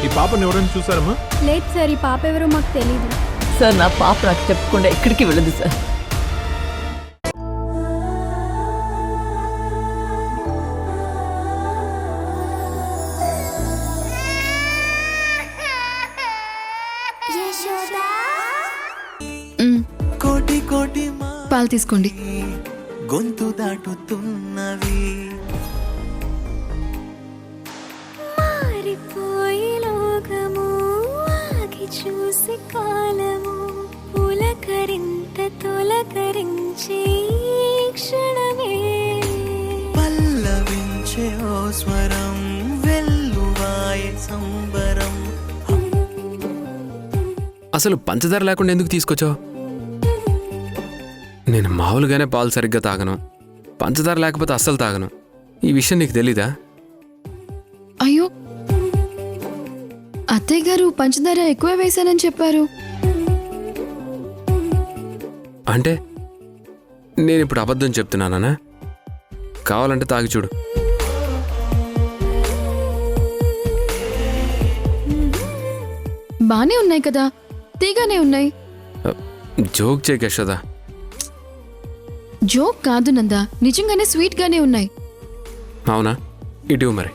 ఈ పాపను ఎవరైనా చూసారమ్మా? లేదు సార్, ఈ పాప ఎవరో మాకు తెలీదు సార్. నా పాప నాకు చెప్పకుండా ఎక్కడికి వెళ్ళదు సార్. కోటి కోటి పాలు తీసుకోండి. గొంతు దాటుతున్నవి మారిపోయే లోకము ఆగి చూసి కాలము పులకరింత తొలకరించే క్షణమే పల్లవించే ఓ స్వరం వెల్లువాయ సంబరం. అసలు పంచదార లేకుండా ఎందుకు తీసుకొచ్చావు? నేను మామూలుగానే పాలు సరిగ్గా తాగను, పంచదార లేకపోతే అస్సలు తాగను. ఈ విషయం నీకు తెలీదా? అయ్యో, అత్తయ్య గారు పంచదార ఎక్కువ వేశానని చెప్పారు. అంటే నేను ఇప్పుడు అబద్ధం చెప్తున్నానా? కావాలంటే తాగి చూడు. బానే ఉన్నాయి కదా, తీగానే ఉన్నాయి. జోక్ చేయక యశోదా. జోక్ కాదు నందా, నిజంగానే స్వీట్ గానే ఉన్నాయి. అవునా? ఇటు మరి.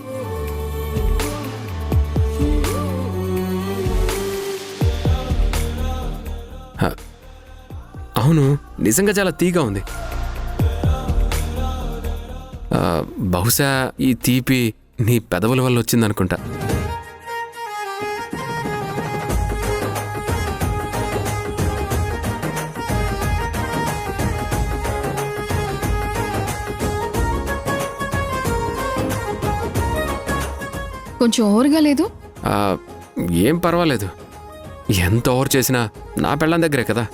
అవును, నిజంగా చాలా తీగా ఉంది. బహుశా ఈ తీపి నీ పెదవుల వల్ల వచ్చిందనుకుంటా. కొంచెం ఓవర్గా లేదు? ఏం పర్వాలేదు. ఎంత ఓవర్ చేసినా నా పెళ్ళాం దగ్గరే కదా.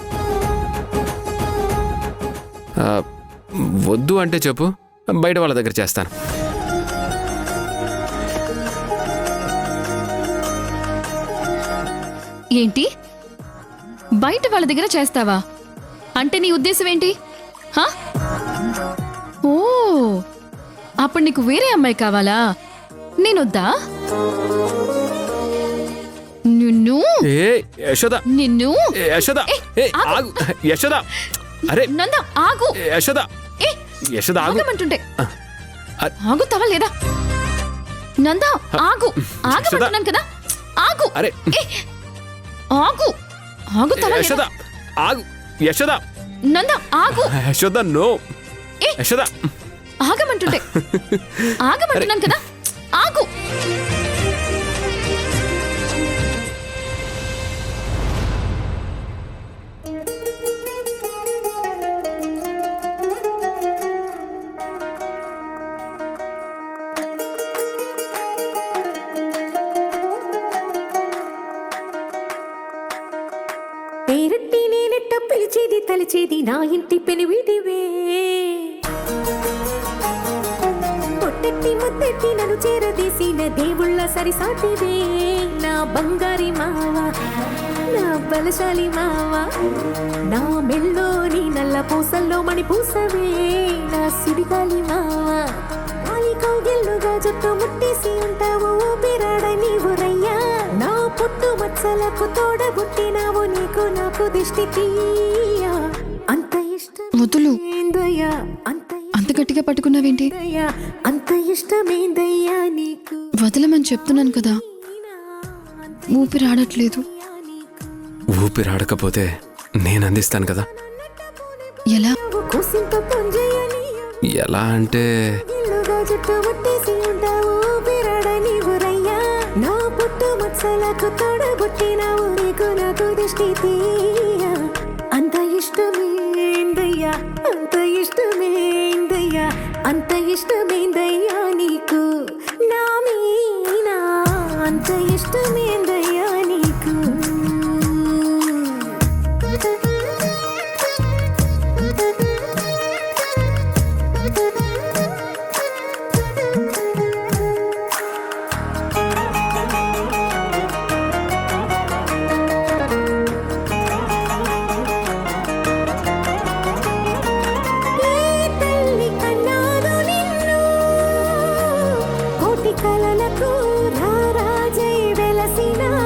వద్దు అంటే చెప్పు, బయట వాళ్ళ దగ్గర చేస్తాను. ఏంటి, బయట వాళ్ళ దగ్గర చేస్తావా? అంటే నీ ఉద్దేశం ఏంటి? హా? ఓ, అప్పుడు నీకు వేరే అమ్మాయి కావాలా? నేనొద్దా? నిన్ను నిన్ను యశోద, అరే నంద ఆగు. యశోద, యశోద ఆగమంటుంటే ఆగుతావా లేదా? నంద ఆగు, ఆగమంటున్నాను కదా, ఆగు. అరే ఆగు, ఆగుతావా యశోద, ఆగు. యశోద, నంద ఆగు. యశోద నో. యశోద ఆగమంటుంటే ఆగమంటున్నాను కదా, ఆగు. పేరట్టి నేనెట్ట పిలిచేది తలిచేది నా ఇంటి పెనివిటివే పొట్టెట్టి ముద్దెట్టి నన్ను చేరదీసిన దేవుళ్ళ సరిసాటివే నా బంగారి మావా, నా బలశాలి మావా, నా మెల్లోని నల్ల పూసల్లో మణి పూసవే నా సిరిగాలి మావా. వాలి కౌగిల్లుగా జుట్టు ముట్టేసి ఉంటావు ఊపిరాడ నీవురయ్యా. నా పుట్టు మచ్చలకు తోడబుట్టినావు, నీకు నాకు దిష్టి తీయా. అంత ఇష్టం వదులు. ఏందయ్యా, అంత గట్టిగా పట్టుకున్నావేంటి? అంత ఇష్టమేందయ్యా నీకు? వదలమని చెప్తున్నాను కదా, ఊపిరాడట్లేదు. ఊపిరాడకపోతే నేను అందిస్తాను కదా. ఎలా? కోసింత పొంజయని ఎలా అంటే జుట్టు ముట్టేసి ఉంటావు ఊపిరాడ నీవురయ్యా. నా పుట్టు మచ్చలకు తోడబుట్టినావు, నీకు నాకు దిష్టి తీయా. అంత ఇష్టమేందయ్యా, అంత ఇష్టమేందయ్యా, అంత ఇష్టమేందయ్యా నీకు నా మీనా, అంత ఇష్టమేందయ్యా నీకు. కలలకు రారాజై వెల అలసిన